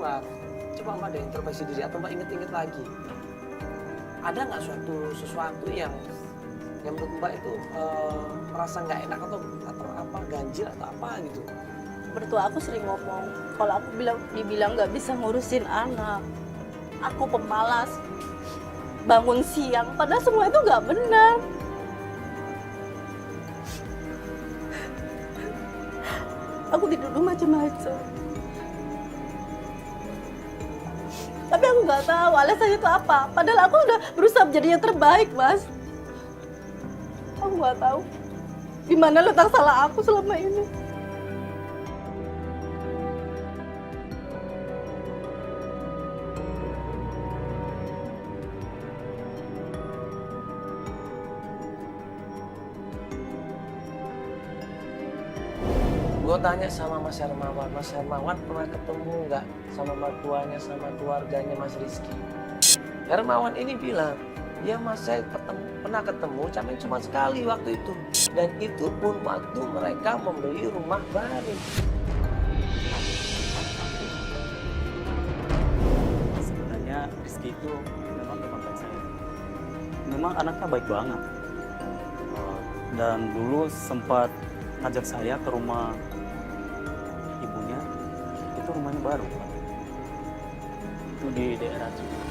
Sarah, coba Mbak deh introspeksi diri atau Mbak inget-inget lagi. Ada nggak sesuatu yang menurut Mbak itu merasa nggak enak atau apa ganjil atau apa gitu? Mertua aku sering ngomong, kalau aku dibilang nggak bisa ngurusin anak, aku pemalas, bangun siang, padahal semua itu nggak benar. Aku dituduh macam-macam. Tapi aku nggak tahu alasannya itu apa. Padahal aku udah berusaha menjadi yang terbaik, Mas. Aku nggak tahu di mana letak salah aku selama ini. Gue tanya sama Mas Hermawan pernah ketemu nggak sama mertuanya, sama keluarganya Mas Rizky? Hermawan ini bilang, ya Mas saya pernah ketemu, cuma sekali waktu itu. Dan itu pun waktu mereka membeli rumah baru. Sebenarnya Rizky itu memang teman baik saya. Memang anaknya baik banget. Dan dulu sempat ngajak saya ke rumah ibunya, itu rumahnya baru, itu di daerah Cibubur.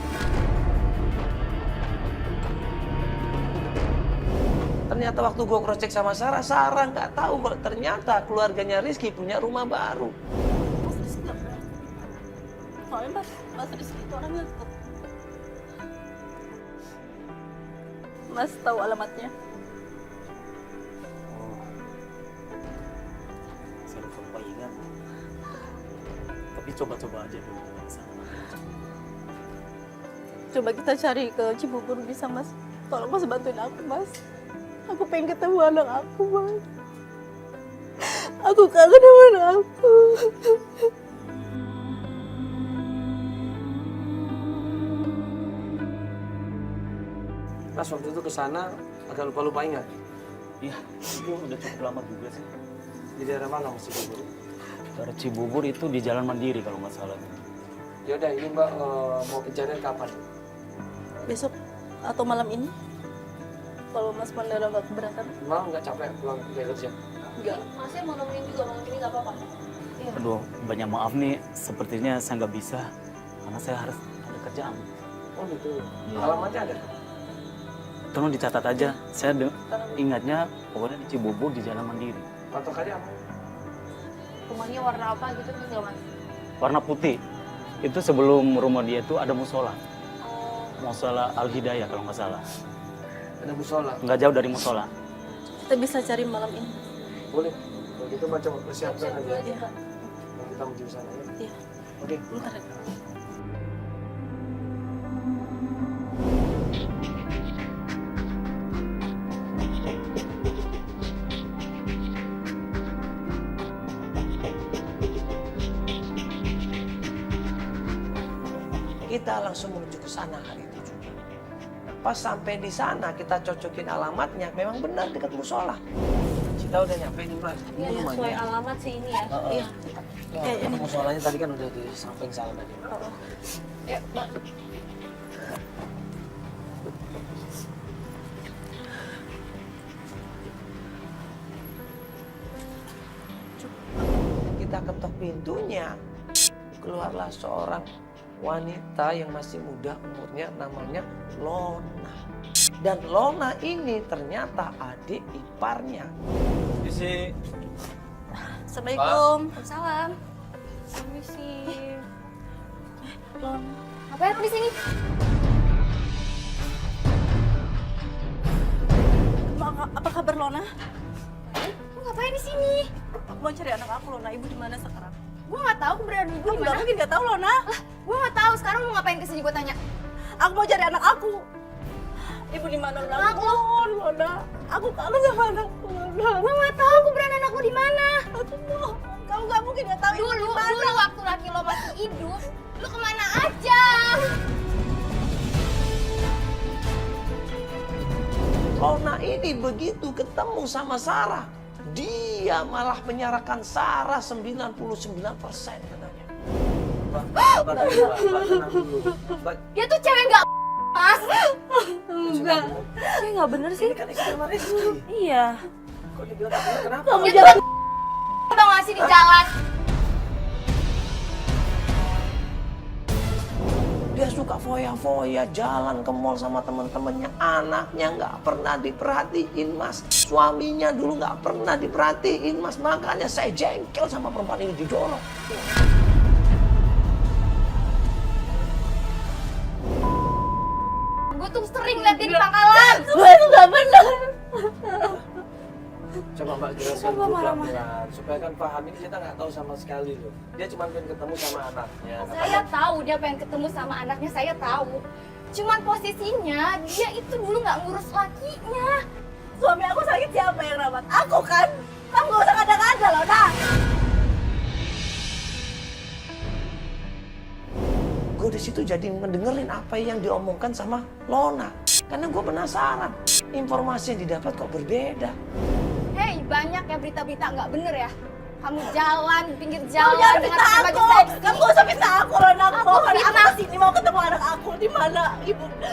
Ternyata waktu gue cross check sama Sarah nggak tahu kalau ternyata keluarganya Rizky punya rumah baru. Mas Rizky nggak pernah. Soalnya Mas Rizky itu orangnya tetap. Mas tahu alamatnya? Saya lupa ingat, tapi coba-coba aja dulu. Coba kita cari ke Cibubur bisa, Mas. Tolong Mas bantuin aku, Mas. Aku pengen ketemu anak aku, Mas. Aku kangen sama anak aku. Mas waktu itu kesana agak lupa ingat. Iya, itu udah cukup lama juga sih. Di daerah mana Mas Cibubur? Daerah Cibubur itu di Jalan Mandiri kalau nggak salah. Ya udah ini Mbak mau kejadian kapan? Besok atau malam ini? Kalau Mas Mandara nggak keberatan? Malah nggak capek pulang dari kerja? Enggak. Masnya mau nemenin juga malam ini nggak apa-apa? Iya. Aduh, banyak maaf nih, sepertinya saya nggak bisa karena saya harus ada kerjaan. Oh gitu. Alamatnya ada? Tolong dicatat aja, saya ingatnya pokoknya di Cibubur di Jalan Mandiri. Patokannya apa? Rumahnya warna apa gitu enggak, Mas? Warna putih, itu sebelum rumah dia itu ada musola. Oh, Musola Al-Hidayah kalau nggak salah. Ada musola. Nggak jauh dari musola. Kita bisa cari malam ini. Boleh. Kalau gitu Mbak coba persiapkan aja. Iya. Nah, kita menuju sana ya. Iya. Oke. Bentar ya. Kita langsung menuju ke sana hari itu juga. Pas sampai di sana kita cocokin alamatnya, memang benar dekat musola. Kita udah nyampe nih Mbak. Ini iya, sesuai rumahnya. alamat sih ini ya. Iya. Kayak ini. Musolanya tadi kan udah di samping sana tadi. Ya, Mbak. Kita ketok pintunya, keluarlah seorang wanita yang masih muda umurnya, namanya Lona. Dan Lona ini ternyata adik iparnya. Isi. Assalamualaikum. Salam. Permisi. Lon. Ngapain aku di sini? Apa kabar Lona? Lu ngapain di sini? Aku mau cari anak aku Lona. Ibu di mana sekarang? Gua nggak tahu keberadaan ibu di Nggak mana. mungkin nggak tahu Lona. Gua nggak tahu. Sekarang mau ngapain kesini? Gua tanya. Aku mau cari anak aku. Ibu di mana Lona? Anak lo? Lona. Aku kangen sama anakku Lona. Gua nggak tahu keberadaan anak lu di mana. Aku mau. Kamu nggak mungkin nggak tahu ibu di Dulu mana. waktu laki lo masih hidup, lu kemana aja? Lona ini begitu ketemu sama Sarah, dia malah menyerahkan Sarah 99% katanya. sabar dulu, Mbak. Mbak, tenang dulu. Mbak, Dia tuh cewek nggak mas. Enggak. Saya nggak bener sih. ini kan istri sama Rizky. Iya. Kok dibilang nggak bener, kenapa? Kamu Dia jangan tuh tau gak sih di jalan. Dia suka foya-foya, jalan ke mall sama temen-temennya. Anaknya nggak pernah diperhatiin, Mas. Suaminya dulu nggak pernah diperhatiin, Mas. Makanya saya jengkel sama perempuan ini didorong. Gue tuh sering liat dia di pangkalan. gue itu nggak benar. Coba Mbak jelaskan dulu pelan-pelan. Supaya kan paham, ini kita nggak tahu sama sekali loh. Dia cuma pengen ketemu sama anaknya. Saya tahu dia pengen ketemu sama anaknya, saya tahu. Cuman posisinya dia itu dulu nggak ngurus lakinya. Suami aku sakit siapa yang rawat? Aku kan. Kamu gak usah kadang-kadang loh, nah. Gue di situ jadi mendengerin apa yang diomongkan sama Lona. Karena gue penasaran, informasi yang didapat kok berbeda. Hei, banyak ya berita-berita nggak bener ya. Kamu jalan di pinggir Kamu jalan jangan dengan fitnah pakai aku. baju seksi. Kamu gak usah fitnah aku loh, nah. Aku Aku mohon, aku fitnah. kesini mau ketemu anak aku. Di mana?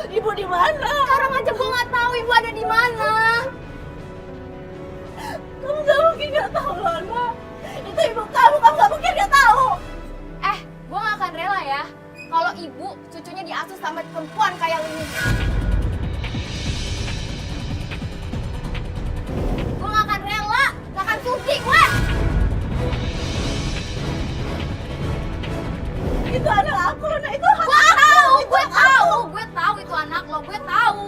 Ibu di mana? Sekarang aja gue nggak tahu ibu ada di mana. Kamu gak mungkin gak tahu loh, nah. Itu ibu kamu gak mungkin gak tahu. Gue nggak akan rela ya kalau ibu cucunya diasuh sama perempuan kayak ini. Gue nggak akan rela, nggak akan sudi gue. Itu anak aku loh, nah. Itu hak Gue aku. tahu, Itu gue hak tahu, aku. gue tahu itu anak lo, gue tahu.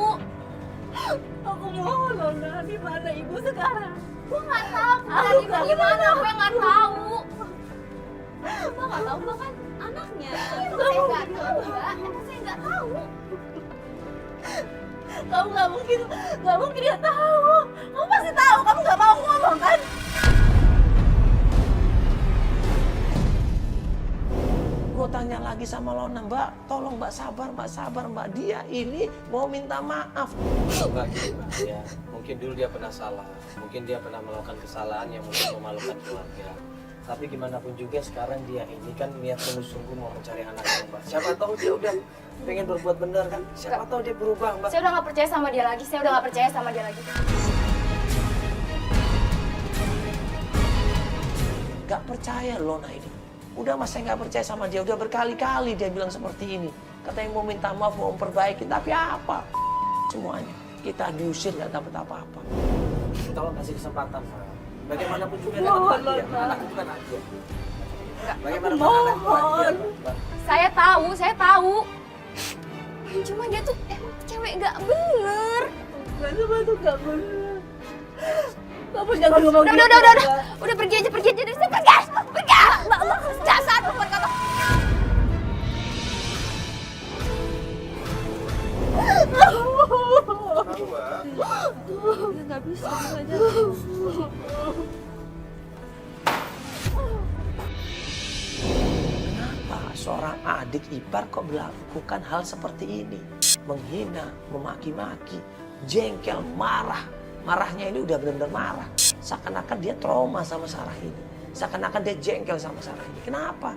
Aku mohon loh, nah. Di mana ibu sekarang? Gue nggak tahu Aku ibu nggak gimana, tahu. gue nggak tahu. Gue nggak tahu, gue kan anaknya. Emang saya nggak tahu, Mbak. Emang saya nggak tahu. Kamu gak mungkin gak tahu. Kamu pasti tahu, kamu gak mau ngomong kan? Gue tanya lagi sama Lona, Mbak, tolong Mbak sabar, Mbak. Dia ini mau minta maaf. Mbak, ya, mungkin dulu dia pernah salah. Mungkin dia pernah melakukan kesalahan yang mungkin memalukan keluarga. Tapi gimana pun juga sekarang dia ini kan niat sungguh-sungguh mau mencari anaknya, Mbak. Siapa tahu dia udah pengen berbuat benar kan? Siapa tahu dia berubah, Mbak. Saya udah nggak percaya sama dia lagi. Saya udah nggak percaya sama dia lagi. Gak percaya Lona ini. Udah Mas, saya gak percaya sama dia. Udah berkali-kali dia bilang seperti ini. Katanya mau minta maaf, mau memperbaiki. Tapi apa? Semuanya. Kita diusir gak dapat apa-apa. Tolong kasih kesempatan, Pak. Bagaimanapun juga dia anak dia. Anak itu kan anak dia. Bagaimanapun anak dia, Mbak. Saya tahu. Cuma dia tuh emang cewek nggak bener. Itu gak bener. Kamu jangan ngomong gitu. Udah pergi aja dari sini. Pergi. Dasar perempuan kata. Nggak bisa aja. Kenapa seorang adik ipar kok melakukan hal seperti ini? Menghina, memaki-maki, jengkel, marah. Marahnya ini udah benar-benar marah. Seakan-akan dia trauma sama Sarah ini. Seakan-akan dia jengkel sama Sarah ini. Kenapa?